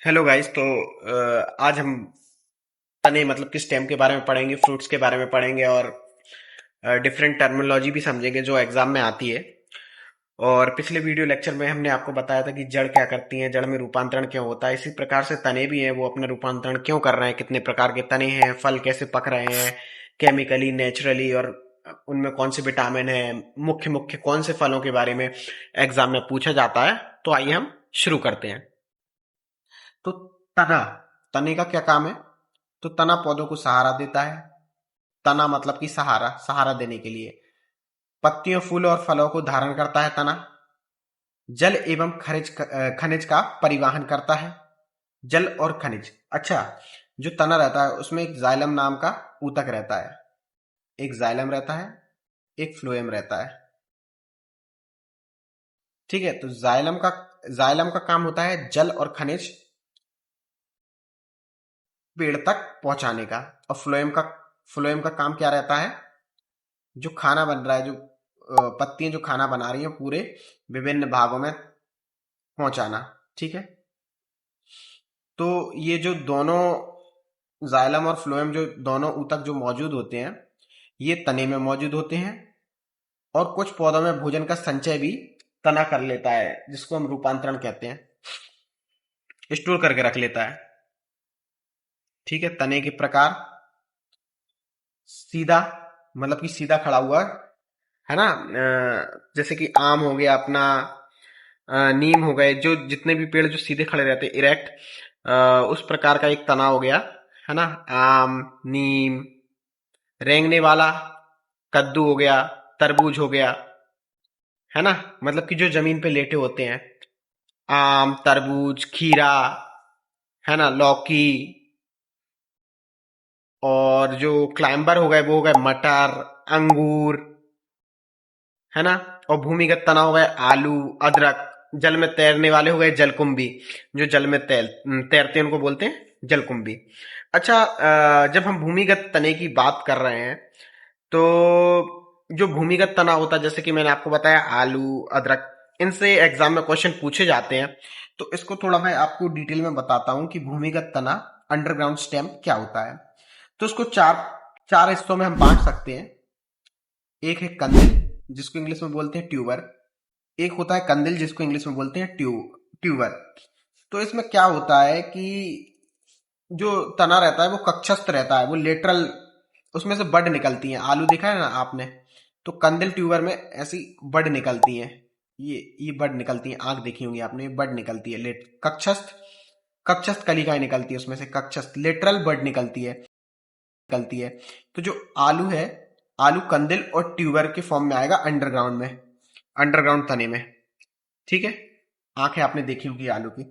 Hello guys. तो आज हम तने मतलब किस स्टेम के बारे में पढ़ेंगे, फ्रूट्स के बारे में पढ़ेंगे और डिफरेंट टर्मिनोलॉजी भी समझेंगे जो एग्जाम में आती है। और पिछले वीडियो लेक्चर में हमने आपको बताया था कि जड़ क्या करती है, जड़ में रूपांतरण क्यों होता है। इसी प्रकार से तने भी हैं, वो अपना रूपांतरण क्यों कर रहे हैं, कितने प्रकार के तने हैं, फल कैसे पक रहे हैं केमिकली नेचुरली, और उनमें कौन से विटामिन है, मुख्य मुख्य कौन से फलों के बारे में एग्जाम में पूछा जाता है। तो आइए हम शुरू करते हैं। तो तना, तने का क्या काम है? तो तना पौधों को सहारा देता है। तना मतलब कि सहारा, सहारा देने के लिए। पत्तियों, फूल और फलों को धारण करता है तना। जल एवं खनिज का परिवहन करता है। जल और खनिज। अच्छा, जो तना रहता है उसमें एक जाइलम नाम का ऊतक रहता है। एक जाइलम रहता है, एक फ्लोएम रहता है। ठीक है, तो जाइलम का काम होता है जल और खनिज पेड़ तक पहुंचाने का। और फ्लोएम का काम क्या रहता है? जो खाना बन रहा है, जो पत्तियां जो खाना बना रही हैं पूरे विभिन्न भागों में पहुंचाना। ठीक है, तो ये जो दोनों जाइलम और फ्लोएम, जो दोनों ऊतक जो मौजूद होते हैं, ये तने में मौजूद होते हैं। और कुछ पौधों में भोजन का संचय भी तना कर लेता है, जिसको हम रूपांतरण कहते हैं, स्टोर करके रख लेता है। ठीक है, तने के प्रकार: सीधा, मतलब कि सीधा खड़ा हुआ, है ना। जैसे कि आम हो गया अपना, नीम हो गए, जो जितने भी पेड़ जो सीधे खड़े रहते हैं, इरेक्ट, उस प्रकार का एक तना हो गया, है ना। आम, नीम, रेंगने वाला, कद्दू हो गया, तरबूज हो गया, है ना। मतलब कि जो जमीन पे लेटे होते हैं, आम, तरबूज, खीरा, है ना, लौकी। और जो क्लाइंबर हो गए वो हो गए मटर, अंगूर, है ना। और भूमिगत तना हो गए आलू, अदरक। जल में तैरने वाले हो गए जलकुंभी, जो जल में तैरते हैं उनको बोलते हैं जलकुंभी। अच्छा, जब हम भूमिगत तने की बात कर रहे हैं, तो जो भूमिगत तना होता है, जैसे कि मैंने आपको बताया आलू, अदरक, इनसे एग्जाम में क्वेश्चन पूछे जाते हैं। तो इसको थोड़ा मैं आपको डिटेल में बताता हूं कि भूमिगत तना, अंडरग्राउंड स्टेम क्या होता है। तो इसको चार चार हिस्सों में हम बांट सकते हैं। एक है कंदिल, जिसको इंग्लिश में बोलते हैं ट्यूबर। एक होता है कंदिल, जिसको इंग्लिश में बोलते हैं ट्यूबर। तो इसमें क्या होता है कि जो तना रहता है वो कक्षस्थ रहता है, वो लेटरल, उसमें से बड निकलती हैं। आलू देखा है ना आपने, तो कंदिल ट्यूबर में ऐसी बड निकलती हैं। ये बड निकलती हैं, आंख देखी होंगी आपने, ये बड निकलती है। लेट कक्षस्थ कक्षस्थ कलिकाएं निकलती है उसमें से, कक्षस्थ लेटरल बड निकलती है। तो जो आलू है, आलू कंदिल और ट्यूबर के फॉर्म में आएगा अंडरग्राउंड में, अंडरग्राउंड तने में। ठीक है, आंखें आपने देखी होगी आलू की।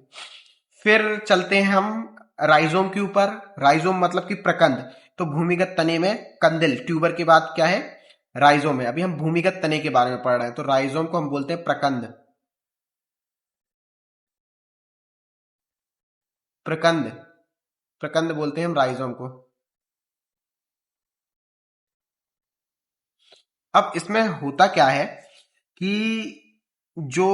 फिर चलते हैं हम राइजोम के ऊपर। राइजोम मतलब कि प्रकंद। तो भूमिगत तने में कंदिल, ट्यूबर के बाद क्या है? राइजोम है। अभी हम भूमिगत तने के बारे में पढ़ रहे हैं, तो राइजोम को हम बोलते हैं प्रकंद। प्रकंद प्रकंद बोलते हैं हम राइजोम को। अब इसमें होता क्या है कि जो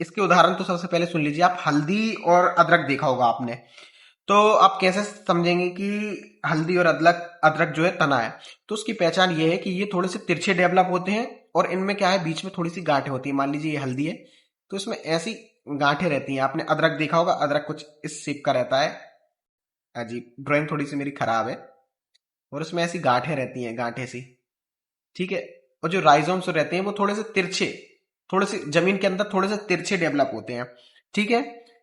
इसके उदाहरण, तो सबसे पहले सुन लीजिए आप, हल्दी और अदरक देखा होगा आपने। तो आप कैसे समझेंगे कि हल्दी और अदरक अदरक जो है तना है? तो उसकी पहचान ये है कि ये थोड़े से तिरछे डेवलप होते हैं, और इनमें क्या है, बीच में थोड़ी सी गांठें होती है। मान लीजिए ये हल्दी है, तो इसमें ऐसी गांठें रहती हैं। आपने अदरक देखा होगा, अदरक कुछ इस शेप का रहता है। अजीब, ड्राइंग थोड़ी सी मेरी खराब है। और उसमें ऐसी गांठें रहती हैं, गांठें सी। ठीक है। और जो राइजोम्स रहते हैं वो थोड़े से तिरछे, थोड़े से जमीन के अंदर थोड़े से तिरछे डेवलप होते हैं। ठीक है,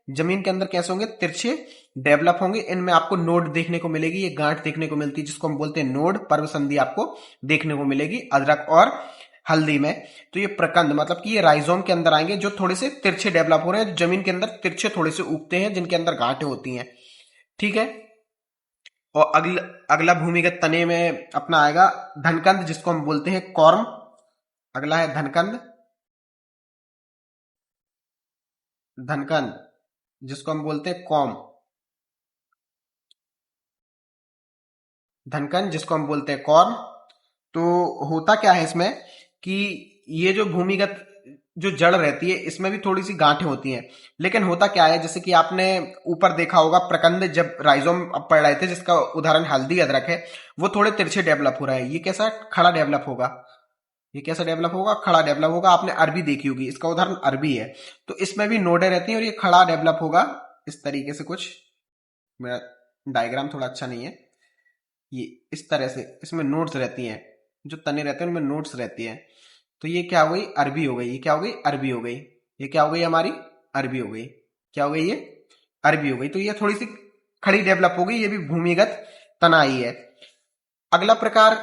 जमीन के अंदर कैसे होंगे? तिरछे डेवलप होंगे। इनमें आपको नोड देखने को मिलेगी, ये गांठ देखने को मिलती है, जिसको हम बोलते हैं नोड, पर्व संधि आपको देखने को मिलेगी अदरक और हल्दी में। तो ये प्रकंद मतलब कि ये राइजोम के अंदर आएंगे, जो थोड़े से तिरछे डेवलप हो रहे हैं, जमीन के अंदर तिरछे थोड़े से उगते हैं, जिनके अंदर गांठें होती हैं। ठीक है। और अगला अगला भूमिगत तने में अपना आएगा धनकंद, जिसको हम बोलते हैं कॉर्म। अगला है धनकंद, धनकंद जिसको हम बोलते हैं कॉम। धनकंद जिसको हम बोलते हैं कॉर्म। तो होता क्या है इसमें कि ये जो भूमिगत जो जड़ रहती है इसमें भी थोड़ी सी गांठें होती हैं। लेकिन होता क्या है, जैसे कि आपने ऊपर देखा होगा प्रकंद जब राइजोम अब पढ़ रहे थे, जिसका उदाहरण हल्दी अदरक है, वो थोड़े तिरछे डेवलप हो रहे हैं। ये कैसा खड़ा डेवलप होगा, ये कैसा डेवलप होगा, खड़ा डेवलप होगा। आपने अरबी देखी होगी, इसका उदाहरण अरबी है। तो इसमें भी नोडें रहती हैं और ये खड़ा डेवलप होगा इस तरीके से। कुछ मेरा डायग्राम थोड़ा अच्छा नहीं है, ये इस तरह से इसमें नोड्स रहती हैं, जो तने रहते हैं उनमें नोड्स रहती हैं। तो ये क्या हो गई, अरबी हो गई। ये क्या हो गई, अरबी हो गई। ये क्या हो गई हमारी, अरबी हो गई। क्या हो गई ये, अरबी हो गई। तो ये थोड़ी सी खड़ी डेवलप हो गई, ये भी भूमिगत तनाई है। अगला प्रकार,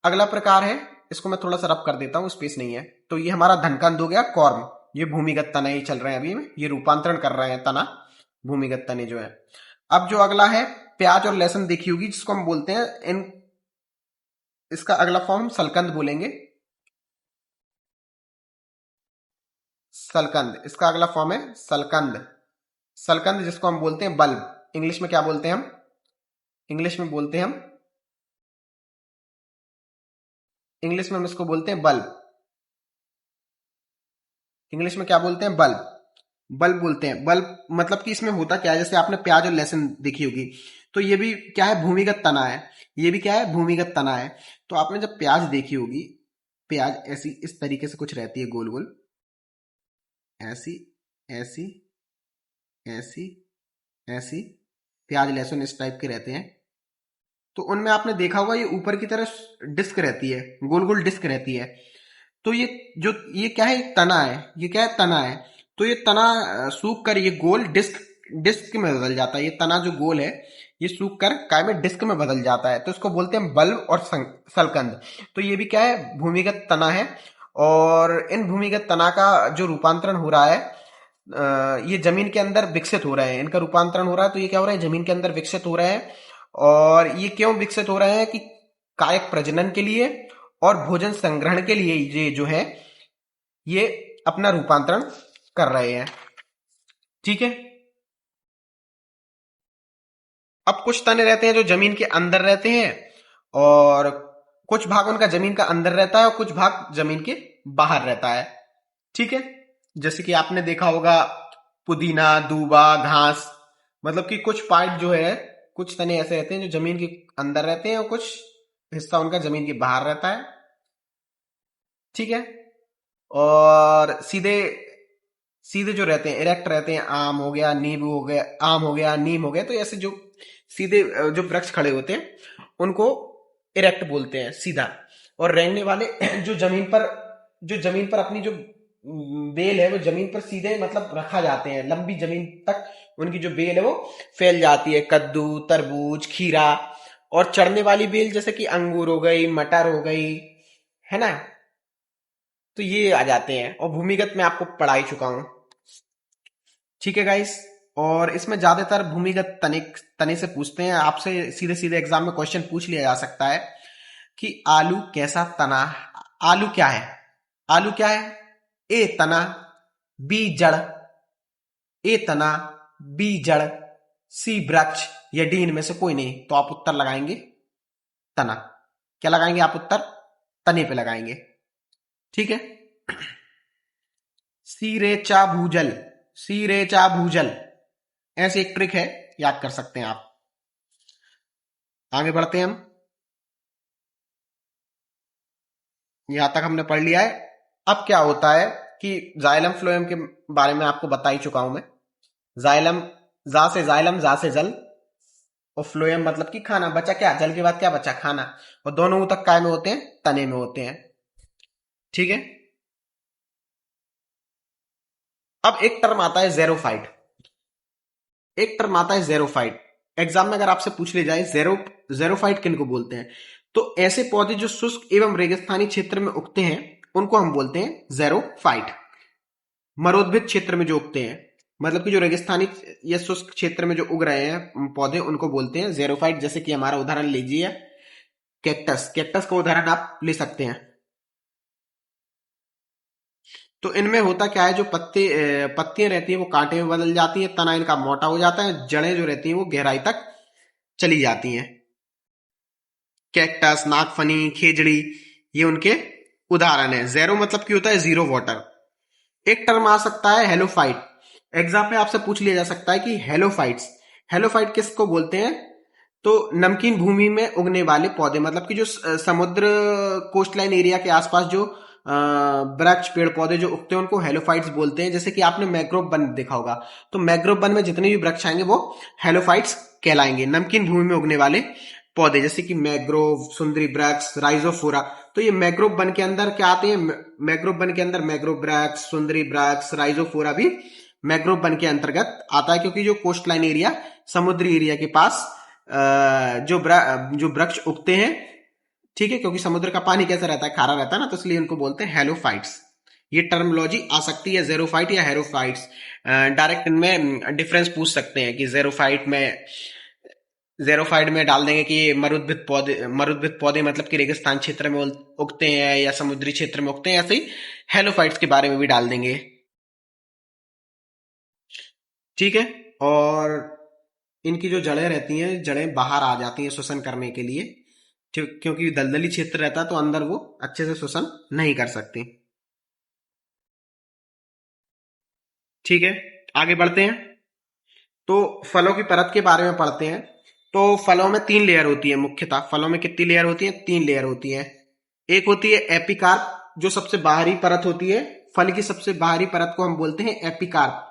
अगला प्रकार है, इसको मैं थोड़ा सा रब कर देता हूं, स्पेस नहीं है। तो ये हमारा धनकंद हो गया, कॉर्म। ये भूमिगत तने ही चल रहे हैं अभी में, ये रूपांतरण कर रहे हैं तना, भूमिगत तने जो है। अब जो अगला है, प्याज और लहसुन देखी होगी, जिसको हम बोलते हैं इन, इसका अगला फॉर्म हम सलकंद बोलेंगे। सलकंद, इसका अगला फॉर्म है सलकंद। सलकंद जिसको हम बोलते हैं बल्ब। इंग्लिश में क्या बोलते हैं हम, इंग्लिश में बोलते हैं हम, इंग्लिश में हम इसको बोलते हैं बल्ब। इंग्लिश में क्या बोलते हैं, बल्ब। बल्ब बोलते हैं। बल्ब मतलब कि इसमें होता क्या है, जैसे आपने प्याज और लहसुन देखी होगी, तो ये भी क्या है, भूमिगत तना है। ये भी क्या है, भूमिगत तना है। तो आपने जब प्याज देखी होगी, प्याज ऐसी इस तरीके से कुछ रहती है, गोल गोल, ऐसी ऐसी ऐसी ऐसी, प्याज लहसुन इस टाइप के रहते हैं। तो उनमें आपने देखा होगा ये ऊपर की तरफ डिस्क रहती है, गोल गोल डिस्क रहती है। तो ये जो, ये क्या है, एक तना है। ये क्या है, तना है। तो ये तना सूख कर ये गोल डिस्क, डिस्क में बदल जाता है। ये तना जो गोल है, ये सूख कर काय में डिस्क में बदल जाता है। तो इसको बोलते हैं बल्ब और सलकंद। तो ये भी क्या है, भूमिगत तना है। और इन भूमिगत तना का जो रूपांतरण हो रहा है, ये जमीन के अंदर विकसित हो रहे हैं, इनका रूपांतरण हो रहा है। तो ये क्या हो रहा है, जमीन के अंदर विकसित हो रहे हैं। और ये क्यों विकसित हो रहे हैं, कि कायक प्रजनन के लिए और भोजन संग्रहण के लिए ये जो है, ये अपना रूपांतरण कर रहे हैं। ठीक है। अब कुछ तने रहते हैं जो जमीन के अंदर रहते हैं, और कुछ भाग उनका जमीन का अंदर रहता है और कुछ भाग जमीन के बाहर रहता है। ठीक है। जैसे कि आपने देखा होगा पुदीना, दूबा, घास, मतलब कि कुछ पार्ट जो है, कुछ तने ऐसे रहते हैं जो जमीन के अंदर रहते हैं और कुछ हिस्सा उनका जमीन के बाहर रहता है। ठीक है। और सीधे सीधे जो रहते हैं, इरेक्ट रहते हैं, आम हो गया, नींबू हो गया, आम हो गया, नीम हो गया। तो ऐसे जो सीधे जो वृक्ष खड़े होते हैं उनको इरेक्ट बोलते हैं, सीधा। और रेंगने वाले जो जमीन पर, जो जमीन पर अपनी जो बेल है वो जमीन पर सीधे मतलब रखा जाते हैं, लंबी जमीन तक उनकी जो बेल है वो फैल जाती है। कद्दू, तरबूज, खीरा। और चढ़ने वाली बेल जैसे कि अंगूर हो गई, मटर हो गई, है ना। तो ये आ जाते हैं। और भूमिगत मैं आपको पढ़ा ही चुका हूं। ठीक है गाइस। और इसमें ज्यादातर भूमिगत तने तने से पूछते हैं आपसे, सीधे सीधे एग्जाम में क्वेश्चन पूछ लिया जा सकता है कि आलू कैसा तना। आलू क्या है, आलू क्या है, ए तना, बी जड़, ए तना, बी जड़, सी वृक्ष, या डी इनमें से कोई नहीं। तो आप उत्तर लगाएंगे तना। क्या लगाएंगे आप उत्तर, तने पे लगाएंगे। ठीक है। सी रे चा भूजल, सी रे चा भूजल, ऐसी एक ट्रिक है, याद कर सकते हैं आप। आगे बढ़ते हैं हम। यहां तक हमने पढ़ लिया है। अब क्या होता है कि जाइलम फ्लोएम के बारे में आपको बता ही चुका हूं मैं। जाइलम, जा से जाइलम, जा से जल, और फ्लोएम मतलब कि खाना। बचा क्या, जल के बाद क्या बचा, खाना। और दोनों तक काय में होते हैं, तने में होते हैं। ठीक है। अब एक टर्म आता है जेरोफाइट। एक टर्म आता है जेरोफाइट। एग्जाम में अगर आपसे पूछ ले जाए जेरोफाइट किन को बोलते हैं, तो ऐसे पौधे जो शुष्क एवं रेगिस्तानी क्षेत्र में उगते हैं उनको हम बोलते हैं जेरोफाइट। मरोद्भिद क्षेत्र में जो उगते हैं, मतलब कि जो रेगिस्तानी या शुष्क क्षेत्र में जो उग रहे हैं पौधे, उनको बोलते हैं जेरोफाइट। जैसे कि हमारा उदाहरण लीजिए कैक्टस, कैक्टस का उदाहरण आप ले सकते हैं। तो इनमें होता क्या है, जो पत्तियां रहती है वो कांटे में बदल जाती है, तना इनका मोटा हो जाता है, जड़ें जो रहती हैं वो गहराई तक चली जाती हैं। कैक्टस, नागफनी, खेजड़ी, ये उनके उदाहरण है। जेरो मतलब की होता है जीरो वाटर, एक टर्म आ सकता है हेलोफाइट। एग्जाम में आपसे पूछ लिया जा सकता है कि हेलोफाइट्स, हेलोफाइट किसको बोलते हैं? तो नमकीन भूमि में उगने वाले पौधे, मतलब कि जो समुद्र कोस्टलाइन एरिया के आसपास जो वृक्ष पेड़ पौधे जो उगते हैं उनको हेलोफाइट्स बोलते हैं। जैसे कि आपने मैग्रोव वन देखा होगा, तो मैग्रोव वन में जितने भी वृक्ष आएंगे वो हेलोफाइट्स कहलाएंगे, नमकीन भूमि में उगने वाले पौधे, जैसे कि मैग्रोव, सुंदरी वृक्ष, राइजोफोरा। तो ये मैग्रोव वन के अंदर क्या आते हैं? मैग्रोव वन के अंदर मैग्रोव वृक्ष, सुंदरी वृक्ष, राइजोफोरा भी मैग्रोव वन के अंतर्गत आता है, क्योंकि जो कोस्ट लाइन एरिया, समुद्री एरिया के पास जो वृक्ष उगते हैं, ठीक है, क्योंकि समुद्र का पानी कैसा रहता है? खारा रहता है ना, तो इसलिए उनको बोलते हैं हेलोफाइट्स। ये टर्मिनोलॉजी आ सकती है, जेरोफाइट या हेरोफाइट्स। डायरेक्ट इनमें डिफरेंस पूछ सकते हैं कि जेरोफाइट में डाल देंगे कि मरुद्भिद पौधे मतलब कि रेगिस्तान क्षेत्र में उगते हैं या समुद्री क्षेत्र में उगते हैं, ऐसे ही हेलोफाइट्स के बारे में भी डाल देंगे। ठीक है, और इनकी जो जड़ें रहती हैं, जड़ें बाहर आ जाती हैं श्वसन करने के लिए, क्योंकि दलदली क्षेत्र रहता है तो अंदर वो अच्छे से श्वसन नहीं कर सकती। ठीक है, आगे बढ़ते हैं। तो फलों की परत के बारे में पढ़ते हैं। तो फलों में 3 लेयर होती है मुख्यतः। फलों में कितनी लेयर होती है? 3 लेयर होती है। एक होती है एपिकार्प, जो सबसे बाहरी परत होती है। फल की सबसे बाहरी परत को हम बोलते हैं एपिकार्प।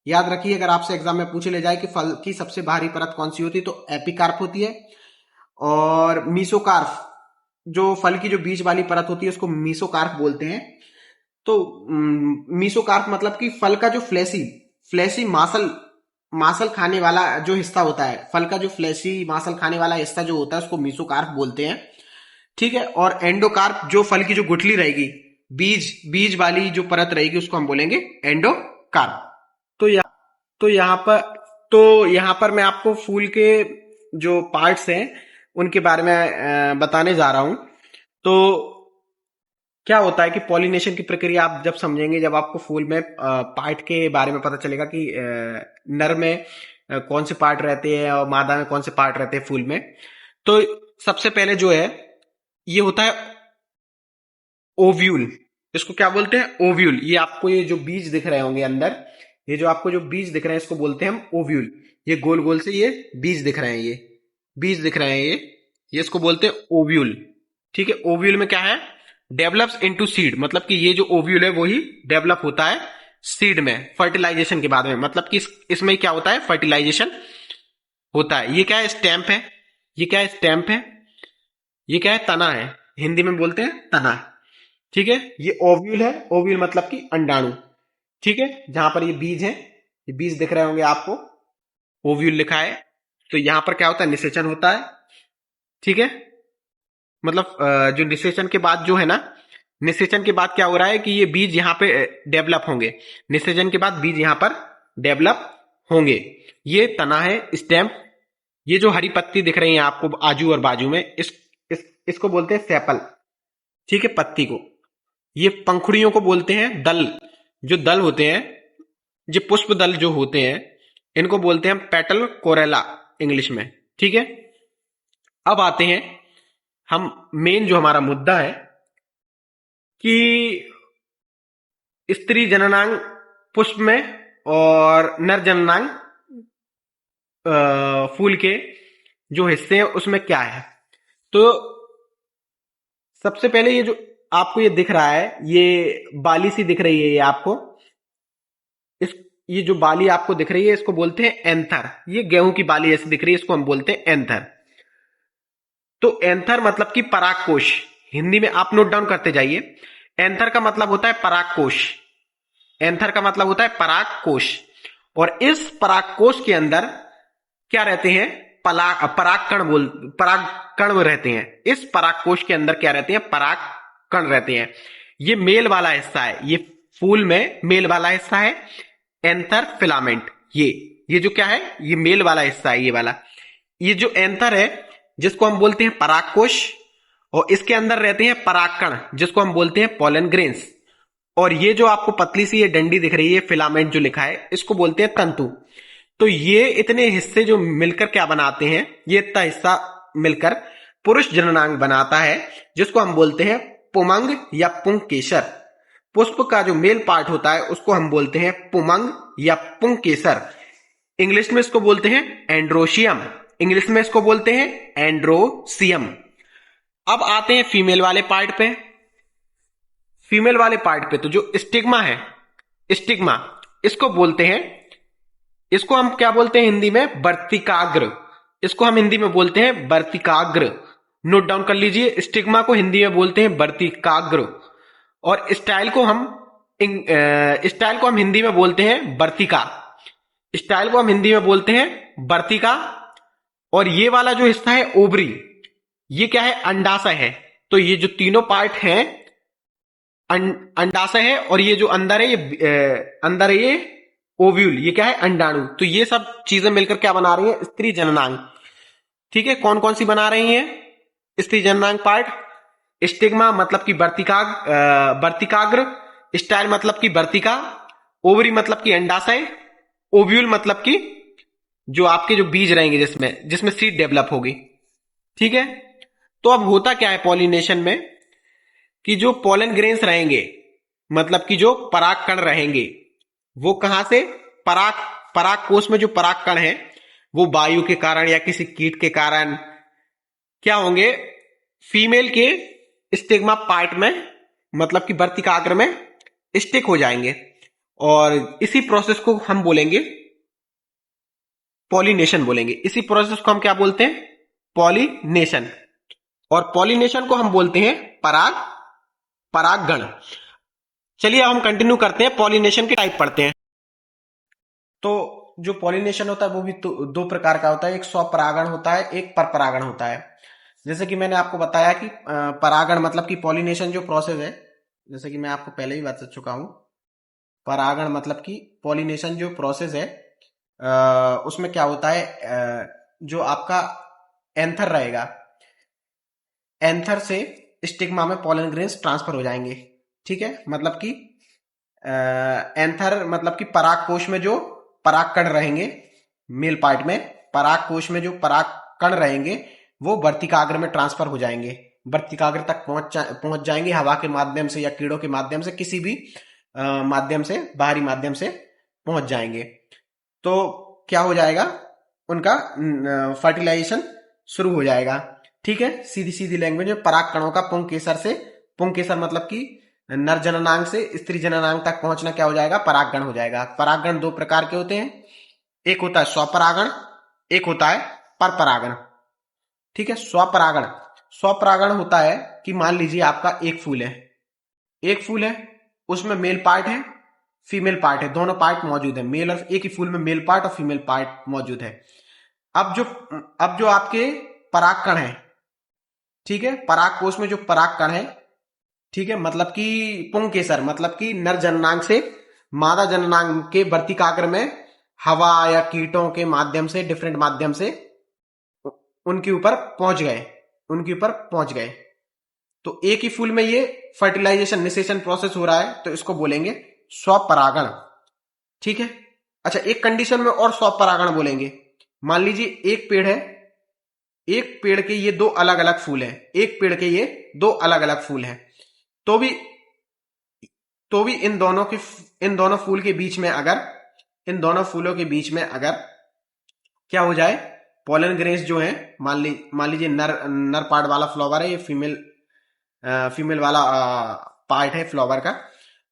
याद रखिए, अगर आपसे एग्जाम में पूछे ले जाए कि फल की सबसे बाहरी परत कौन सी होती है, तो एपिकार्प होती है। और मीसोकार्प, जो फल की जो बीज वाली परत होती है उसको मीसोकार्प बोलते हैं। तो मीसोकार्प मतलब कि फल का जो फ्लैशी मासल मासल खाने वाला जो हिस्सा होता है, फल का जो फ्लैशी मासल खाने वाला हिस्सा जो होता है उसको मीसोकार्प बोलते हैं। ठीक है, और एंडोकार्प, जो फल की जो गुठली रहेगी, बीज वाली जो परत रहेगी, उसको हम बोलेंगे एंडोकार्प। तो यहाँ पर यहाँ पर मैं आपको फूल के जो पार्ट्स हैं उनके बारे में बताने जा रहा हूं। तो क्या होता है कि पॉलिनेशन की प्रक्रिया आप जब समझेंगे, जब आपको फूल में पार्ट के बारे में पता चलेगा कि नर में कौन से पार्ट रहते हैं और मादा में कौन से पार्ट रहते हैं फूल में। तो सबसे पहले जो है ये होता है ओव्यूल। इसको क्या बोलते हैं? ओव्यूल। ये आपको ये जो बीज दिख रहे होंगे अंदर, ये जो आपको जो बीज दिख रहे हैं इसको बोलते हैं हम ओव्यूल। ये गोल गोल से ये बीज दिख रहे हैं, ये बीज दिख रहे हैं, ये इसको बोलते हैं ओव्यूल। ठीक है, ओव्यूल में क्या है? डेवलप्स इनटू सीड, मतलब कि ये जो ओव्यूल है वही डेवलप होता है सीड में, फर्टिलाइजेशन के बाद में। मतलब कि इसमें क्या होता है? फर्टिलाइजेशन होता है। ये क्या है? स्टैम्प है। ये क्या है? स्टैम्प है। ये क्या है? तना है। हिंदी में बोलते हैं तना। ठीक है, ये ओव्यूल है। ओव्यूल मतलब कि अंडाणु। ठीक है, जहां पर ये बीज है, ये बीज दिख रहे होंगे आपको, ओव्यूल लिखा है। तो यहां पर क्या होता है? निषेचन होता है। ठीक है, मतलब जो निषेचन के बाद जो है ना, निषेचन के बाद क्या हो रहा है कि ये बीज यहां पे डेवलप होंगे। निषेचन के बाद बीज यहां पर डेवलप होंगे। ये तना है, स्टेम्प। ये जो हरी पत्ती दिख रही है आपको आजू और बाजू में, इसको बोलते हैं सेपल। ठीक है, पत्ती को। ये पंखुड़ियों को बोलते हैं दल। जो दल होते हैं, जो पुष्प दल जो होते हैं, इनको बोलते हैं पेटल कोरेला इंग्लिश में। ठीक है, अब आते हैं हम मेन जो हमारा मुद्दा है कि स्त्री जननांग पुष्प में और नर जननांग फूल के जो हिस्से हैं उसमें क्या है। तो सबसे पहले ये जो आपको ये दिख रहा है, ये बाली सी दिख रही है, ये आपको ये जो बाली आपको दिख रही है इसको बोलते हैं एंथर। ये गेहूं की बाली ऐसी दिख रही है, इसको हम बोलते हैं एंथर। तो एंथर मतलब कि परागकोश। हिंदी में आप नोट डाउन करते जाइए। एंथर का मतलब होता है परागकोश। एंथर का मतलब होता है परागकोश। और इस परागकोश के अंदर क्या रहते हैं? परागकण रहते हैं। इस परागकोश के अंदर क्या रहते हैं? परागकण रहते हैं। ये मेल वाला हिस्सा है, ये फूल में मेल वाला हिस्सा है एंथर फिलामेंट। ये जो क्या है? ये मेल वाला हिस्सा है, ये वाला। ये जो एंथर है जिसको हम बोलते हैं परागकोश, और इसके अंदर रहते हैं परागकण जिसको हम बोलते हैं पोलन ग्रेन्स। और ये जो आपको पतली सी ये डंडी दिख रही है, फिलामेंट जो लिखा है, इसको बोलते हैं तंतु। तो ये इतने हिस्से जो मिलकर क्या बनाते हैं? ये इतना हिस्सा मिलकर पुरुष जननांग बनाता है, जिसको हम बोलते हैं पुमंग या पुंकेसर। पुष्प का जो मेल पार्ट होता है उसको हम बोलते हैं पुमंग या पुंकेसर। इंग्लिश में इसको बोलते हैं एंड्रोशियम। इंग्लिश में इसको बोलते हैं एंड्रोसियम। अब आते हैं फीमेल वाले पार्ट पे। फीमेल वाले पार्ट पे तो जो स्टिग्मा है, स्टिग्मा, इसको बोलते हैं, इसको हम क्या बोलते हैं हिंदी में, वर्तिकाग्र। इसको हम हिंदी में बोलते हैं वर्तिकाग्र। नोट डाउन कर लीजिए, स्टिग्मा को हिंदी में बोलते हैं वर्तिकाग्र। और स्टाइल को हम हिंदी में बोलते हैं वर्तिका। स्टाइल को हम हिंदी में बोलते हैं वर्तिका। और ये वाला जो हिस्सा है ओवरी, ये क्या है, अंडाशय है। तो ये जो तीनों पार्ट हैं अंडाशय है, और ये जो अंदर है ये ओव्यूल, ये क्या है, अंडाणु। तो ये सब चीजें मिलकर क्या बना रही है, स्त्री जननांग। ठीक है, कौन कौन सी बना रही हैं स्त्री जननांग पार्ट? स्टिग्मा मतलब कि वर्तिकाग्र, स्टाइल मतलब कि वर्तिका, ओवरी मतलब कि अंडाशय, ओव्यूल मतलब कि जो आपके जो बीज रहेंगे जिसमें जिसमें सीड डेवलप होगी। ठीक है, तो अब होता क्या है पॉलिनेशन में कि जो पोलन ग्रेन्स रहेंगे, मतलब कि जो पराग कण रहेंगे, वो कहां से, पराग कोश में जो पराग कण है वो वायु के कारण या किसी कीट के कारण क्या होंगे, फीमेल के स्टिग्मा पार्ट में, मतलब कि वर्तिकाग्र में स्टिक हो जाएंगे। और इसी प्रोसेस को हम बोलेंगे पॉलिनेशन बोलेंगे। इसी प्रोसेस को हम क्या बोलते हैं, पॉलिनेशन। और पॉलिनेशन को हम बोलते हैं परागण। चलिए अब हम कंटिन्यू करते हैं, पॉलिनेशन के टाइप पढ़ते हैं। तो जो पॉलिनेशन होता है वो भी दो प्रकार का होता है, एक स्वपरागण होता है, एक परपरागण होता है। जैसे कि मैंने आपको बताया कि परागण मतलब कि पॉलिनेशन जो प्रोसेस है, जैसे कि मैं आपको पहले ही बता चुका हूं, परागण मतलब कि पॉलिनेशन जो प्रोसेस है उसमें क्या होता है, जो आपका एंथर रहेगा, एंथर से स्टिग्मा में पोलन ग्रेन्स ट्रांसफर हो जाएंगे। ठीक है, मतलब कि एंथर मतलब कि पराग कोश में जो पराग कण रहेंगे, मेल पार्ट में पराग कोश में जो पराग कण रहेंगे वो वर्तिकाग्र में ट्रांसफर हो जाएंगे, वर्तिकाग्र तक पहुंच जाएंगे हवा के माध्यम से या कीड़ों के माध्यम से, किसी भी माध्यम से, बाहरी माध्यम से पहुंच जाएंगे। तो क्या हो जाएगा, उनका फर्टिलाइजेशन शुरू हो जाएगा। ठीक है, सीधी सीधी लैंग्वेज में पराग कणों का पुंकेसर से, पुंकेसर मतलब कि नर जननांग से स्त्री जननांग तक पहुंचना क्या हो जाएगा, परागण हो जाएगा। परागण दो प्रकार के होते हैं, एक होता है स्वपरागण, एक होता है परपरागण। ठीक है, स्वपरागण होता है कि मान लीजिए आपका एक फूल है, उसमें मेल पार्ट है, फीमेल पार्ट है, दोनों पार्ट मौजूद है, मेल और एक ही फूल में मेल पार्ट और फीमेल पार्ट मौजूद है। अब जो आपके पराग कण है, ठीक है, पराग कोश में जो पराग कण है, ठीक है, मतलब कि पुंकेसर मतलब कि नर जननांग से मादा जननांग के वर्तिकाग्र में हवा या कीटों के माध्यम से, डिफरेंट माध्यम से उनके ऊपर पहुंच गए। तो एक ही फूल में ये फर्टिलाइजेशन, निषेचन प्रोसेस हो रहा है, तो इसको बोलेंगे स्वपरागण। ठीक है, अच्छा एक कंडीशन में और स्वपरागण बोलेंगे। मान लीजिए एक पेड़ है, एक पेड़ के ये दो अलग अलग फूल हैं, एक पेड़ के ये दो अलग अलग फूल हैं, तो भी इन दोनों फूल के बीच में अगर, इन दोनों फूलों के बीच में अगर क्या हो जाए, पोलन ग्रेन्स जो है, मान लीजिए नर पार्ट वाला फ्लावर है, ये फीमेल वाला पार्ट है फ्लावर का,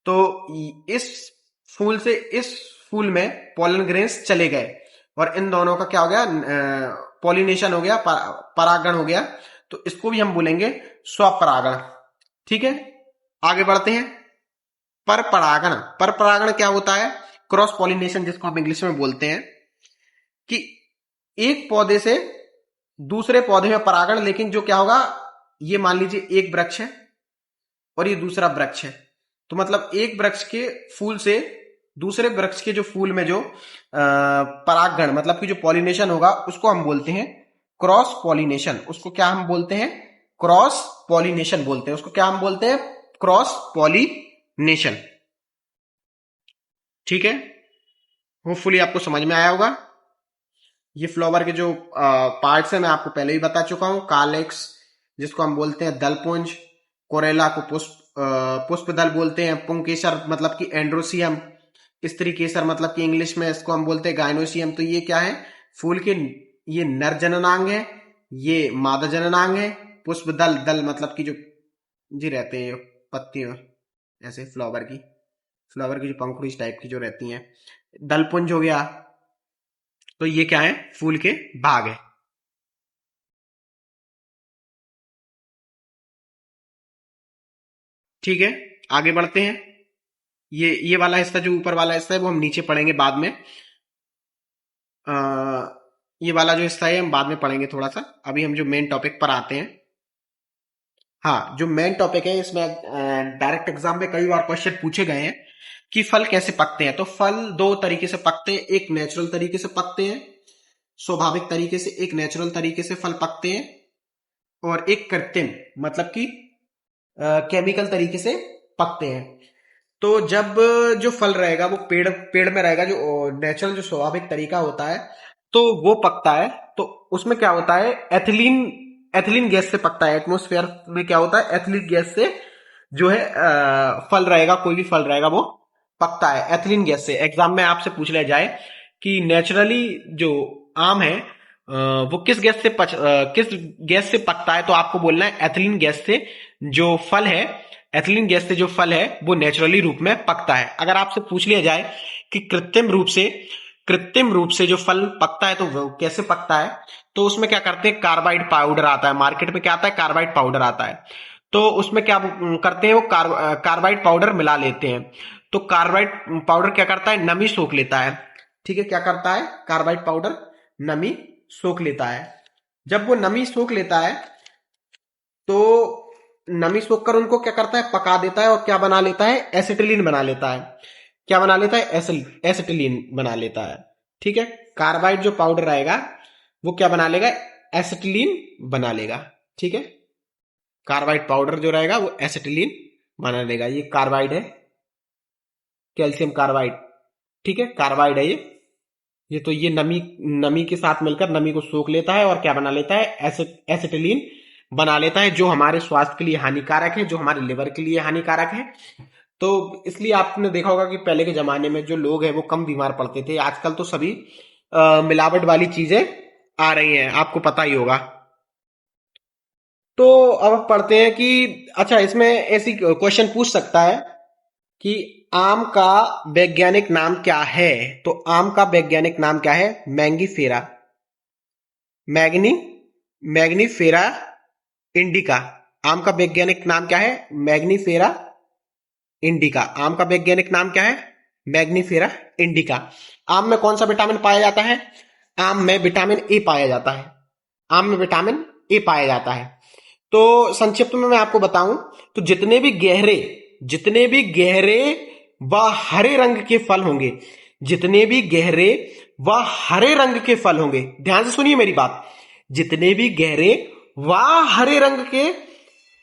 तो इस फूल से इस फूल में पोलन ग्रेन्स चले गए और इन दोनों का क्या हो गया, पॉलिनेशन हो गया, परागण हो गया। तो इसको भी हम बोलेंगे स्वपरागण। ठीक है, आगे बढ़ते हैं। परपरागण क्या होता है, क्रॉस पॉलिनेशन जिसको हम इंग्लिश में बोलते हैं, कि एक पौधे से दूसरे पौधे में परागण, लेकिन जो क्या होगा, ये मान लीजिए एक वृक्ष है और ये दूसरा वृक्ष है, तो मतलब एक वृक्ष के फूल से दूसरे वृक्ष के जो फूल में जो परागण मतलब कि जो पॉलिनेशन होगा, उसको हम बोलते हैं क्रॉस पॉलिनेशन। उसको क्या हम बोलते हैं, क्रॉस पॉलिनेशन बोलते हैं। उसको क्या हम बोलते हैं, क्रॉस पॉलिनेशन। ठीक है, होपफुली आपको समझ में आया होगा। ये फ्लावर के जो पार्ट्स हैं मैं आपको पहले ही बता चुका हूं। कार्लेक्स जिसको हम बोलते हैं दलपुंज, कोरेला को पुष्प पुष्पदल बोलते हैं, पुंकेसर मतलब कि एंड्रोसियम, स्त्री केसर मतलब कि इंग्लिश में इसको हम बोलते हैं गायनोसियम। तो ये क्या है, फूल के, ये नर जननांग है, ये मादा जननांग है। पुष्पदल, दल मतलब कि जो जी रहते हैं पत्ती में, ऐसे फ्लावर की जो पंखुड़ी टाइप की जो रहती हैं, दलपुंज हो गया। तो ये क्या है, फूल के भाग है। ठीक है, आगे बढ़ते हैं। ये वाला हिस्सा, जो ऊपर वाला हिस्सा है, वो हम नीचे पढ़ेंगे बाद में। आ, ये वाला जो हिस्सा है हम बाद में पढ़ेंगे थोड़ा सा। अभी हम जो मेन टॉपिक पर आते हैं। हाँ, जो मेन टॉपिक है इसमें डायरेक्ट एग्जाम में कई बार क्वेश्चन पूछे गए हैं कि फल कैसे पकते हैं। तो फल दो तरीके से पकते हैं, एक नेचुरल तरीके से पकते हैं, स्वाभाविक तरीके से, एक नेचुरल तरीके से फल पकते हैं, और एक कृत्रिम मतलब कि केमिकल तरीके से पकते हैं। तो जब जो फल रहेगा वो पेड़ पेड़ में रहेगा, जो नेचुरल जो स्वाभाविक तरीका होता है, तो वो पकता है। तो उसमें क्या होता है, एथिलीन एथिलीन गैस से पकता है। एटमोस्फेयर में क्या होता है, एथिलीन गैस से जो है फल रहेगा, कोई भी फल रहेगा वो पकता है एथिलीन गैस से। एग्जाम में आपसे पूछ लिया जाए कि नेचुरली जो आम है वो किस गैस से पकता है, तो आपको बोलना है एथिलीन गैस से जो फल है, एथिलीन गैस से जो फल है वो नेचुरली रूप में पकता है। अगर आपसे पूछ लिया जाए कि कृत्रिम रूप से जो फल पकता है तो वो कैसे पकता है, तो उसमें क्या करते हैं, कार्बाइड पाउडर आता है मार्केट में। क्या आता है, कार्बाइड पाउडर आता है। तो उसमें क्या करते हैं, वो कार्बाइड पाउडर मिला लेते हैं। तो कार्बाइड पाउडर क्या करता है, नमी सोख लेता है। ठीक है, क्या करता है, कार्बाइड पाउडर नमी सोख लेता है। जब वो नमी सोख लेता है तो नमी सोखकर उनको क्या करता है, पका देता है, और क्या बना लेता है, एसिटिलीन बना लेता है। क्या बना लेता है, एसिटिलीन बना लेता है। ठीक है, कार्बाइड जो पाउडर रहेगा वो क्या बना लेगा, एसिटिलीन बना लेगा। ठीक है, कार्बाइड पाउडर जो रहेगा वो एसिटिलीन बना लेगा। ये कार्बाइड है, कैल्शियम कार्बाइड। ठीक है, कार्बाइड है ये तो ये नमी नमी के साथ मिलकर नमी को सोख लेता है और क्या बना लेता है, एसिटिलीन बना लेता है, जो हमारे स्वास्थ्य के लिए हानिकारक है, जो हमारे लिवर के लिए हानिकारक है। तो इसलिए आपने देखा होगा कि पहले के जमाने में जो लोग हैं वो कम बीमार पड़ते थे। आजकल तो सभी मिलावट वाली चीजें आ रही हैं, आपको पता ही होगा। तो अब पढ़ते हैं कि अच्छा, इसमें ऐसी क्वेश्चन पूछ सकता है कि आम का वैज्ञानिक नाम क्या है। तो आम का वैज्ञानिक नाम क्या है, मैंगीफेरा, मैग्नी मैग्नीफेरा इंडिका। आम का वैज्ञानिक नाम क्या है, मैग्नीफेरा इंडिका। आम का वैज्ञानिक नाम क्या है, मैग्नीफेरा इंडिका। आम में कौन सा विटामिन पाया जाता है, आम में विटामिन ए पाया जाता है। आम में विटामिन ए पाया जाता है। तो संक्षिप्त में मैं आपको बताऊं तो जितने भी गहरे व हरे रंग के फल होंगे, जितने भी गहरे व हरे रंग के फल होंगे, ध्यान से सुनिए मेरी बात, जितने भी गहरे व हरे रंग के,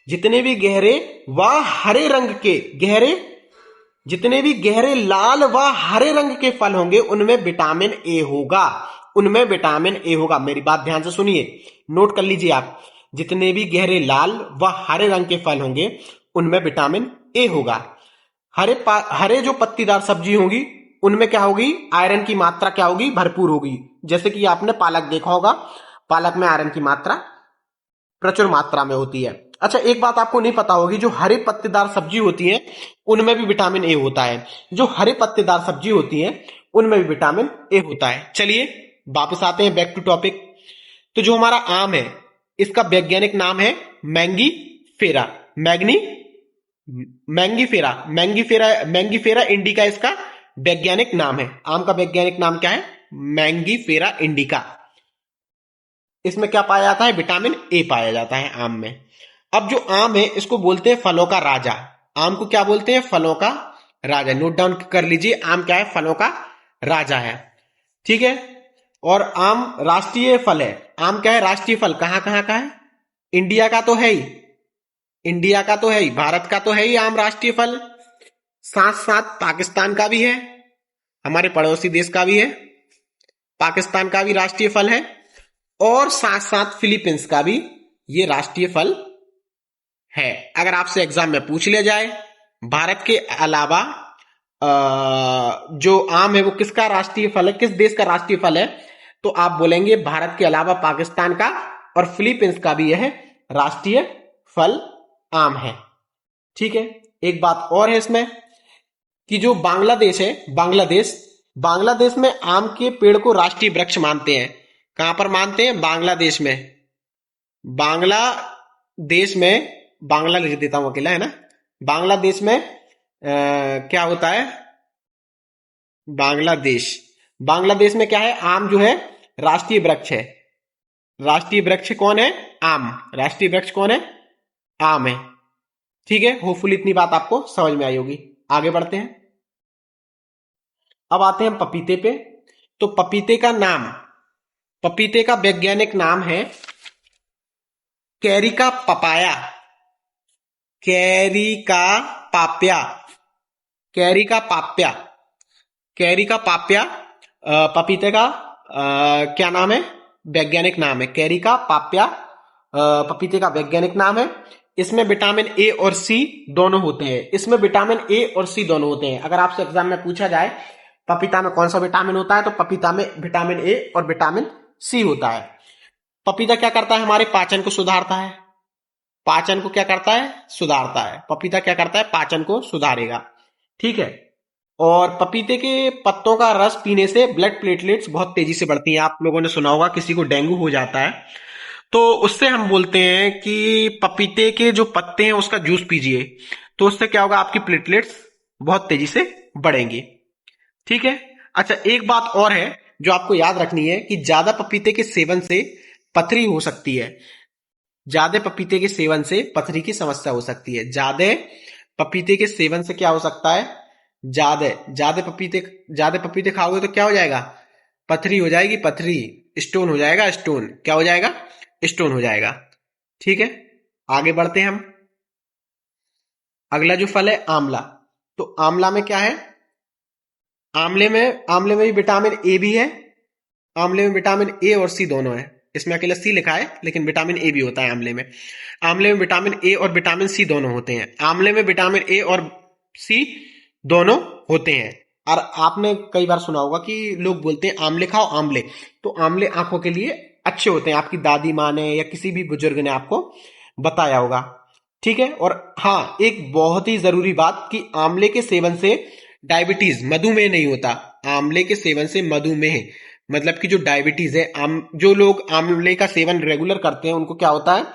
जितने भी गहरे व हरे रंग के, गहरे, जितने भी गहरे लाल व हरे रंग के फल होंगे उनमें विटामिन ए होगा, उनमें विटामिन ए होगा। मेरी बात ध्यान से सुनिए, नोट कर लीजिए आप, जितने भी गहरे लाल व हरे रंग के फल होंगे उनमें विटामिन ए होगा। हरे जो पत्तीदार सब्जी होगी उनमें क्या होगी, आयरन की मात्रा क्या होगी, भरपूर होगी। जैसे कि आपने पालक देखा होगा, पालक में आयरन की मात्रा प्रचुर मात्रा में होती है। अच्छा, एक बात आपको नहीं पता होगी, जो हरे पत्तेदार सब्जी होती है उनमें भी विटामिन ए होता है। जो हरे पत्तेदार सब्जी होती है उनमें भी विटामिन ए होता है। चलिए वापस आते हैं, बैक टू टॉपिक। तो जो हमारा आम है इसका वैज्ञानिक नाम है मैंगी फेरा, मैंगीफेरा इंडिका इसका वैज्ञानिक नाम है। आम का वैज्ञानिक नाम क्या है, मैंगीफेरा इंडिका। इसमें क्या पाया जाता है, विटामिन ए पाया जाता है आम में। अब जो आम है इसको बोलते हैं फलों का राजा। आम को क्या बोलते हैं, फलों का राजा। नोट डाउन कर लीजिए, आम क्या है, फलों का राजा है। ठीक है, और आम राष्ट्रीय फल है। आम क्या है, राष्ट्रीय फल। कहां कहां का है, इंडिया का तो है ही, इंडिया का तो है ही, भारत का तो है ही आम राष्ट्रीय फल। साथ साथ पाकिस्तान का भी है, हमारे पड़ोसी देश का भी है, पाकिस्तान का भी राष्ट्रीय फल है, और साथ साथ फिलीपींस का भी ये राष्ट्रीय फल है। अगर आपसे एग्जाम में पूछ लिया जाए भारत के अलावा जो आम है वो किसका राष्ट्रीय फल है, किस देश का राष्ट्रीय फल है, तो आप बोलेंगे भारत के अलावा पाकिस्तान का और फिलीपींस का भी यह राष्ट्रीय फल आम है। ठीक है। एक बात और है इसमें कि जो बांग्लादेश है, बांग्लादेश में आम के पेड़ को राष्ट्रीय वृक्ष मानते हैं। कहां पर मानते हैं? बांग्लादेश में। बांग्लादेश में, बांग्ला लिख देता हूं अकेला, है ना। बांग्लादेश में क्या होता है? बांग्लादेश में क्या है? आम जो है राष्ट्रीय वृक्ष है। राष्ट्रीय वृक्ष कौन है? आम। राष्ट्रीय वृक्ष कौन है? आम है। ठीक है। होपफुली इतनी बात आपको समझ में आई होगी। आगे बढ़ते हैं। अब आते हैं पपीते पे। तो पपीते का वैज्ञानिक नाम है Carica papaya. Carica papaya. Carica papaya. Carica papaya पपीते का क्या नाम है? वैज्ञानिक नाम है कैरिका पाप्या। पपीते का वैज्ञानिक नाम है। इसमें विटामिन ए और सी दोनों होते हैं। इसमें विटामिन ए और सी दोनों होते हैं। अगर आपसे एग्जाम में पूछा जाए पपीता में कौन सा विटामिन होता है, तो पपीता में विटामिन ए और विटामिन सी होता है। पपीता क्या करता है? हमारे पाचन को सुधारता है। पाचन को क्या करता है? सुधारता है। पपीता क्या करता है? पाचन को सुधारेगा। ठीक है। और पपीते के पत्तों का रस पीने से ब्लड प्लेटलेट्स बहुत तेजी से बढ़ती हैं। आप लोगों ने सुना होगा किसी को डेंगू हो जाता है तो उससे हम बोलते हैं कि पपीते के जो पत्ते हैं उसका जूस पीजिए, तो उससे क्या होगा? आपकी प्लेटलेट्स बहुत तेजी से बढ़ेंगी। ठीक है। अच्छा, एक बात और है जो आपको याद रखनी है कि ज्यादा पपीते के सेवन से पथरी हो सकती है। ज्यादा पपीते के सेवन से पथरी की समस्या हो सकती है। ज्यादा पपीते के सेवन से क्या हो सकता है? ज्यादा पपीते खाओगे तो क्या हो जाएगा? पथरी हो जाएगी। पथरी, स्टोन हो जाएगा। स्टोन क्या हो जाएगा? स्टोन हो जाएगा। ठीक है। आगे बढ़ते हैं हम। अगला जो फल है आंवला। तो आंवला में क्या है? आंवले में भी विटामिन ए भी है। आंवले में विटामिन ए और सी दोनों है। इसमें अकेला सी लिखा है लेकिन विटामिन ए भी होता है आंवले में। आंवले में विटामिन ए और विटामिन सी दोनों होते हैं। आंवले में विटामिन ए और सी दोनों होते हैं। और आपने कई बार सुना होगा कि लोग बोलते हैं आंवले खाओ आंवले, तो आंवले आंखों के लिए अच्छे होते हैं। आपकी दादी माँ ने या किसी भी बुजुर्ग ने आपको बताया होगा। ठीक है। और हाँ, एक बहुत ही जरूरी बात कि आंवले के सेवन से डायबिटीज, मधुमेह नहीं होता। आंवले के सेवन से मधुमेह मतलब कि जो डायबिटीज है, जो लोग आंवले का सेवन रेगुलर करते हैं उनको क्या होता है?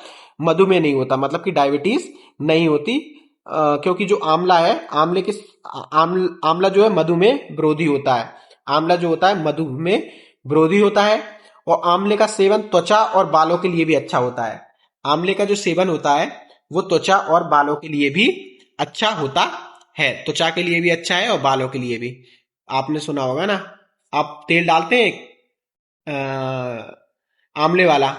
मधुमेह नहीं होता, मतलब कि डायबिटीज नहीं होती। क्योंकि जो आंवला है, आंवला जो है मधुमेह विरोधी होता है। आंवला जो होता है मधुमेह विरोधी होता है। और आंवले का सेवन त्वचा और बालों के लिए भी अच्छा होता है। आंवले का जो सेवन होता है वो त्वचा और बालों के लिए भी अच्छा होता है। त्वचा के लिए भी अच्छा है और बालों के लिए भी। आपने सुना होगा ना, आप तेल डालते हैं आंवले वाला।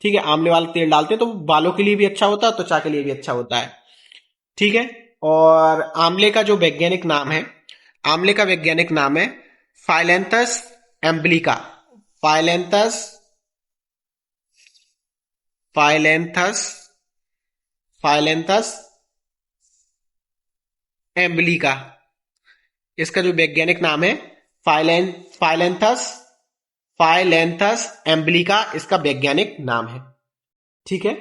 ठीक है। आंवले वाला तेल डालते हैं तो बालों के लिए भी अच्छा होता है, त्वचा के लिए भी अच्छा होता है। ठीक है। और आंवले का जो वैज्ञानिक नाम है, आंवले का वैज्ञानिक नाम है फाइलेंथस एम्ब्लिका। फाइलेंथस फाइलेंथस फाइलेंथस एम्ब्लिका। इसका जो वैज्ञानिक नाम है फाइलेंथस फाइलेंथस एम्ब्लिका, इसका वैज्ञानिक नाम है। ठीक है।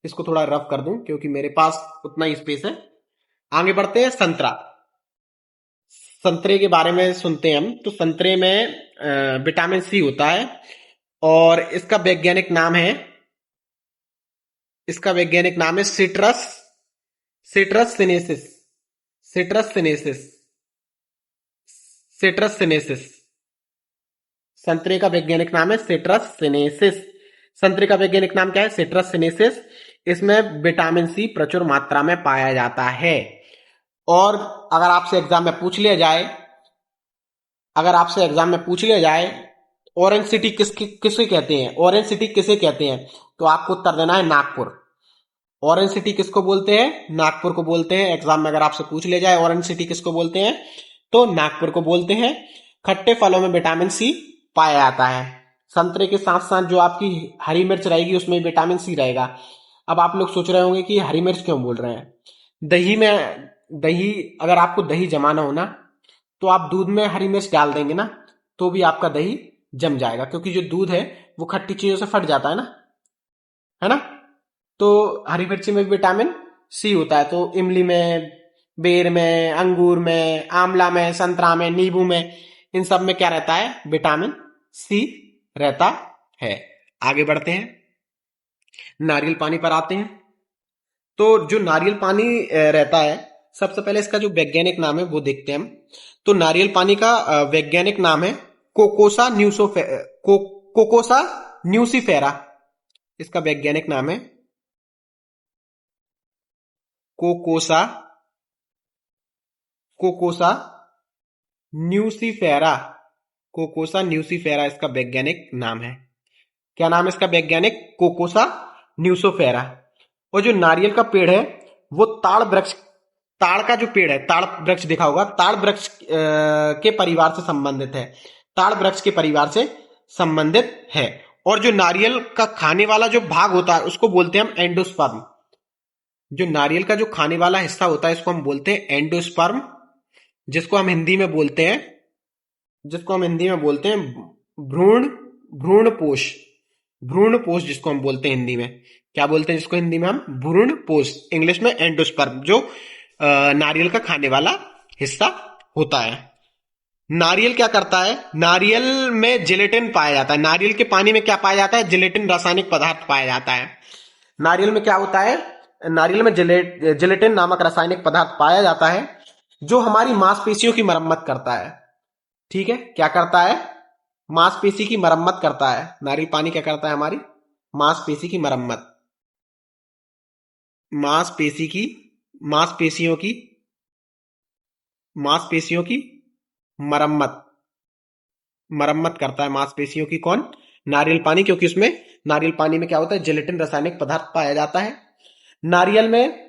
इसको थोड़ा रफ कर दूं क्योंकि मेरे पास उतना ही स्पेस है। आगे बढ़ते हैं। संतरा। संतरे के बारे में सुनते हैं हम। तो संतरे में विटामिन सी होता है और इसका वैज्ञानिक नाम है citrus citrus sinensis. Citrus sinensis citrus sinensis. संतरे का वैज्ञानिक नाम है सिट्रस सिनेसिस। संतरे का वैज्ञानिक नाम क्या है? Citrus sinensis. इसमें विटामिन सी प्रचुर मात्रा में पाया जाता है। और अगर आपसे एग्जाम में पूछ लिया जाए ऑरेंज सिटी किसे कहते हैं? ऑरेंज सिटी किसे कहते हैं? तो आपको उत्तर देना है नागपुर। ऑरेंज सिटी किसको बोलते हैं? नागपुर को बोलते हैं। एग्जाम में अगर आपसे पूछ लिया जाए ऑरेंज सिटी किसको बोलते हैं, तो नागपुर को बोलते हैं। खट्टे फलों में विटामिन सी पाया जाता है। संतरे के साथ साथ जो आपकी हरी मिर्च रहेगी उसमें विटामिन सी रहेगा। अब आप लोग सोच रहे होंगे कि हरी मिर्च क्यों बोल रहे हैं। दही में दही अगर आपको दही जमाना हो ना, तो आप दूध में हरी मिर्च डाल देंगे ना, तो भी आपका दही जम जाएगा, क्योंकि जो दूध है वो खट्टी चीजों से फट जाता है ना। तो हरी मिर्ची में भी विटामिन सी होता है। तो इमली में, बेर में, अंगूर में, आंवला में, संतरा में, नींबू में, इन सब में क्या रहता है? विटामिन सी रहता है। आगे बढ़ते हैं, नारियल पानी पर आते हैं। तो जो नारियल पानी रहता है, सबसे पहले इसका जो वैज्ञानिक नाम है वो देखते हैं हम। तो नारियल पानी का वैज्ञानिक नाम है कोकोसा कोकोसा न्यूसीफेरा। इसका वैज्ञानिक नाम है कोकोसा कोकोसा न्यूसीफेरा। कोकोसा न्यूसीफेरा इसका वैज्ञानिक नाम है। क्या नाम है इसका वैज्ञानिक? कोकोसा न्यूसीफेरा। और जो नारियल का पेड़ है वो ताड़ वृक्ष, ताड़ का जो पेड़ है, ताड़ वृक्ष देखा होगा, ताड़ वृक्ष के परिवार से संबंधित है। ताड़ वृक्ष के परिवार से संबंधित है। और जो नारियल का खाने वाला जो भाग होता है उसको बोलते हैं हम एंडोस्पर्म। जो नारियल का जो खाने वाला हिस्सा होता है इसको हम बोलते हैं एंडोस्पर्म, जिसको हम हिंदी में बोलते हैं जिसको हम हिंदी में बोलते हैं भ्रूण भ्रूणपोष। भ्रूणपोष जिसको हम बोलते हैं हिंदी में, क्या बोलते हैं जिसको हिंदी में हम? भ्रूणपोष, इंग्लिश में एंडोस्पर्म, जो नारियल का खाने वाला हिस्सा होता है। नारियल क्या करता है? नारियल में जिलेटिन पाया जाता है। नारियल के पानी में क्या पाया जाता है? जिलेटिन रासायनिक पदार्थ पाया जाता है। नारियल में क्या होता है? नारियल में जिलेटिन नामक रासायनिक पदार्थ पाया जाता है, जो हमारी मांसपेशियों की मरम्मत करता है। ठीक है, क्या करता है? मांसपेशी की मरम्मत करता है। नारियल पानी क्या करता है? हमारी मांसपेशी की मरम्मत, मांसपेशी की मांसपेशियों की मांसपेशियों की मरम्मत मरम्मत करता है मांसपेशियों की। कौन? नारियल पानी, क्योंकि उसमें नारियल पानी में क्या होता है? जिलेटिन रासायनिक पदार्थ पाया जाता है। नारियल में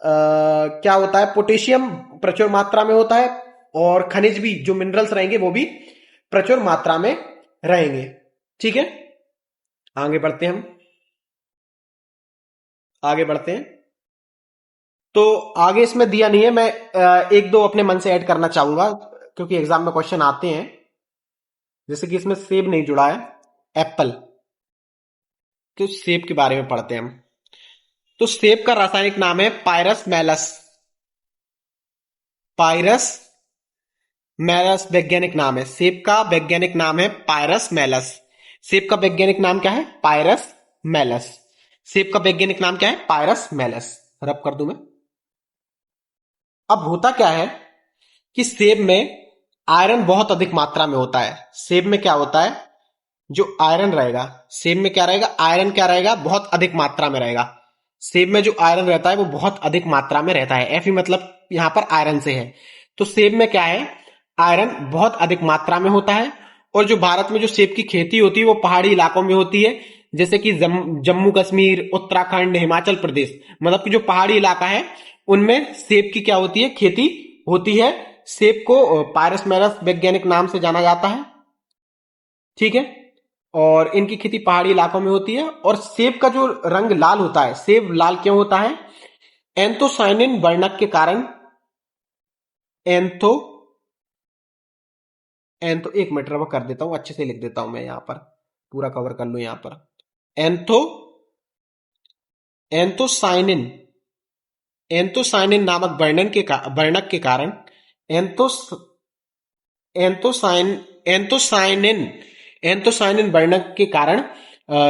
क्या होता है? पोटेशियम प्रचुर मात्रा में होता है, और खनिज भी, जो मिनरल्स रहेंगे वो भी प्रचुर मात्रा में रहेंगे। ठीक है, आगे बढ़ते हैं हम, आगे बढ़ते हैं। तो आगे इसमें दिया नहीं है, मैं एक दो अपने मन से ऐड करना चाहूंगा, क्योंकि एग्जाम में क्वेश्चन आते हैं। जैसे कि इसमें सेब नहीं जुड़ा है, एप्पल, तो सेब के बारे में पढ़ते हैं हम। तो सेब का रासायनिक नाम है पायरस मैलस। पायरस मैलस वैज्ञानिक नाम है। सेब का वैज्ञानिक नाम है पायरस मैलस। सेब का वैज्ञानिक नाम क्या है? पायरस मैलस। सेब का वैज्ञानिक नाम क्या है? पायरस मैलस। रब कर दूं मैं। अब होता क्या है कि सेब में आयरन बहुत अधिक मात्रा में होता है। सेब में क्या होता है? जो आयरन रहेगा, सेब में क्या रहेगा? आयरन क्या रहेगा? बहुत अधिक मात्रा में रहेगा। सेब में जो आयरन रहता है वो बहुत अधिक मात्रा में रहता है। एफी मतलब यहां पर आयरन से है। तो सेब में क्या है? आयरन बहुत अधिक मात्रा में होता है। और जो भारत में जो सेब की खेती होती है वो पहाड़ी इलाकों में होती है, जैसे कि जम्मू कश्मीर, उत्तराखंड, हिमाचल प्रदेश, मतलब कि जो पहाड़ी इलाका है उनमें सेब की क्या होती है? खेती होती है। सेब को पायरस मैलस वैज्ञानिक नाम से जाना जाता है। ठीक है, और इनकी खेती पहाड़ी इलाकों में होती है। और सेब का जो रंग लाल होता है, सेब लाल क्यों होता है? एंथोसाइनिन वर्णक के कारण। एंथो एंथो एक मिनट रवा कर देता हूं, अच्छे से लिख देता हूं मैं यहां पर, पूरा कवर कर लूं यहां पर। एंथो एंथोसाइनिन एंथोसाइनिन नामक वर्णक के कारण, एंथोस एंथोसाइन एंथोसाइनिन एंथोसाइनिन वर्णक के कारण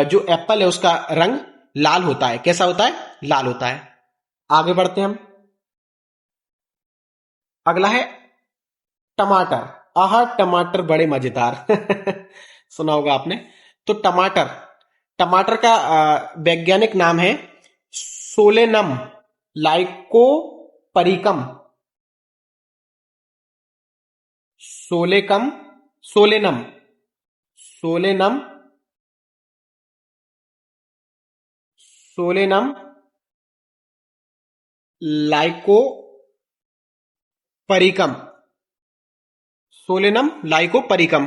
जो एप्पल है उसका रंग लाल होता है। कैसा होता है? लाल होता है। आगे बढ़ते हैं हम। अगला है टमाटर। आहा, टमाटर बड़े मजेदार सुना होगा आपने। तो टमाटर टमाटर का वैज्ञानिक नाम है सोलेनम लाइकोपरिकम। सोलेकम Solanum Solanum Solanum lycopersicum. Solanum lycopersicum.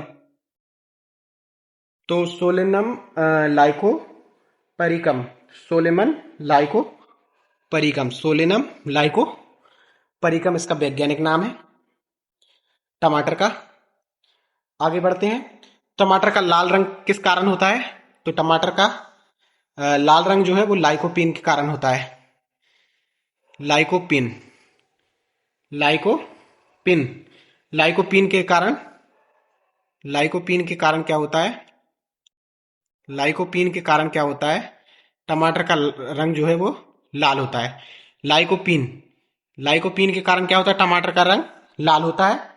तो सोलेनम लाइकोपरिकम सोलेमन लाइको परिकम, सोलेनम लाइको परिकम इसका वैज्ञानिक नाम है टमाटर का। आगे बढ़ते हैं। टमाटर का लाल रंग किस कारण होता है? तो टमाटर का लाल रंग जो है वो लाइकोपीन के कारण होता है। लाइकोपीन, लाइकोपिन, लाइकोपीन के कारण, लाइकोपीन के कारण क्या होता है? लाइकोपीन के कारण क्या होता है? टमाटर का रंग जो है वो लाल होता है। लाइकोपीन, लाइकोपीन के कारण क्या होता है? टमाटर का रंग लाल होता है।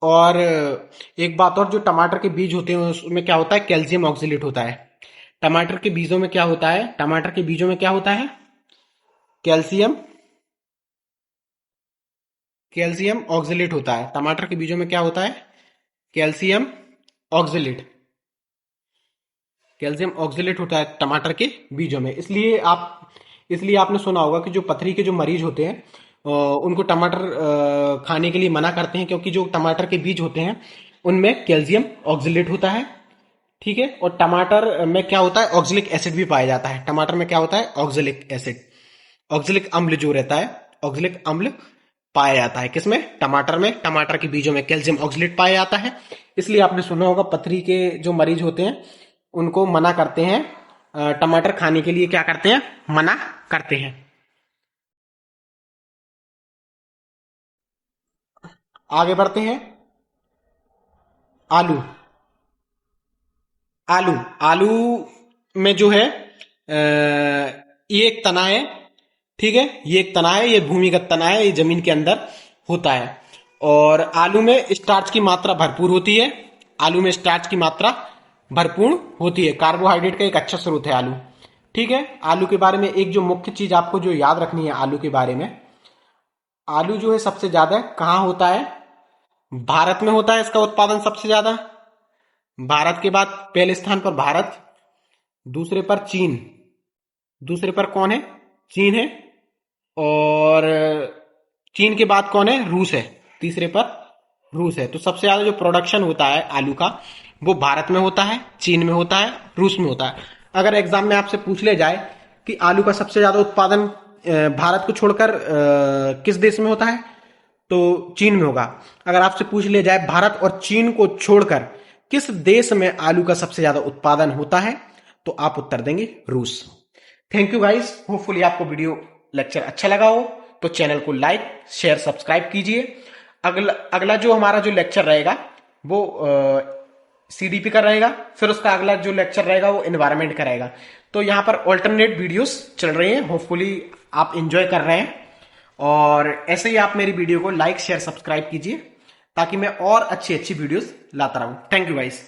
और एक बात और, जो टमाटर के बीज होते हैं उसमें क्या होता है? कैल्शियम ऑक्सलेट होता है। टमाटर के बीजों में क्या होता है? टमाटर के बीजों में क्या होता है? कैल्शियम, कैल्शियम ऑक्सलेट होता है। टमाटर के बीजों में क्या होता है? कैल्शियम ऑक्सलेट, कैल्शियम ऑक्सलेट होता है टमाटर के बीजों में। इसलिए आपने सुना होगा कि जो पथरी के जो मरीज होते हैं उनको टमाटर खाने के लिए मना करते हैं, क्योंकि जो टमाटर के बीज होते हैं उनमें कैल्शियम ऑक्सलेट होता है। ठीक है। और टमाटर में क्या होता है? ऑक्सलिक एसिड भी पाया जाता है। टमाटर में क्या होता है? ऑक्सलिक एसिड, ऑक्सलिक अम्ल जो रहता है, ऑक्सलिक अम्ल पाया जाता है किसमें? टमाटर में। टमाटर के बीजों में कैल्शियम ऑक्सलेट पाया जाता है। इसलिए आपने सुना होगा पथरी के जो मरीज होते हैं उनको मना करते हैं, टमाटर खाने के लिए क्या करते हैं? मना करते हैं। आगे बढ़ते हैं। आलू, आलू, आलू में जो है ये एक तना है। ठीक है, ये एक तना है, ये भूमिगत तना है, ये जमीन के अंदर होता है। और आलू में स्टार्च की मात्रा भरपूर होती है। आलू में स्टार्च की मात्रा भरपूर होती है। कार्बोहाइड्रेट का एक अच्छा स्रोत है आलू। ठीक है। आलू के बारे में एक जो मुख्य चीज आपको जो याद रखनी है आलू के बारे में, आलू जो है सबसे ज्यादा कहाँ होता है? भारत में होता है इसका उत्पादन सबसे ज्यादा। भारत के बाद पहले स्थान पर भारत, दूसरे पर चीन, दूसरे पर कौन है? चीन है। और चीन के बाद कौन है? रूस है। तीसरे पर रूस है। तो सबसे ज्यादा जो प्रोडक्शन होता है आलू का वो भारत में होता है, चीन में होता है, रूस में होता है। अगर एग्जाम में आपसे पूछ ले जाए कि आलू का सबसे ज्यादा उत्पादन भारत को छोड़कर किस देश में होता है, तो चीन में होगा। अगर आपसे पूछ ले जाए भारत और चीन को छोड़कर किस देश में आलू का सबसे ज्यादा उत्पादन होता है, तो आप उत्तर देंगे रूस। थैंक यू गाइस, होपफुली आपको वीडियो लेक्चर अच्छा लगा हो तो चैनल को लाइक शेयर सब्सक्राइब कीजिए। अगला जो हमारा जो लेक्चर रहेगा वो सीडीपी का रहेगा, फिर उसका अगला जो लेक्चर रहेगा वो एनवायरनमेंट का रहेगा। तो यहाँ पर ऑल्टरनेट वीडियोस चल रही हैं, होपफुली आप एंजॉय कर रहे हैं। और ऐसे ही आप मेरी वीडियो को लाइक शेयर सब्सक्राइब कीजिए ताकि मैं और अच्छी अच्छी वीडियोस लाता रहूं। Thank you guys.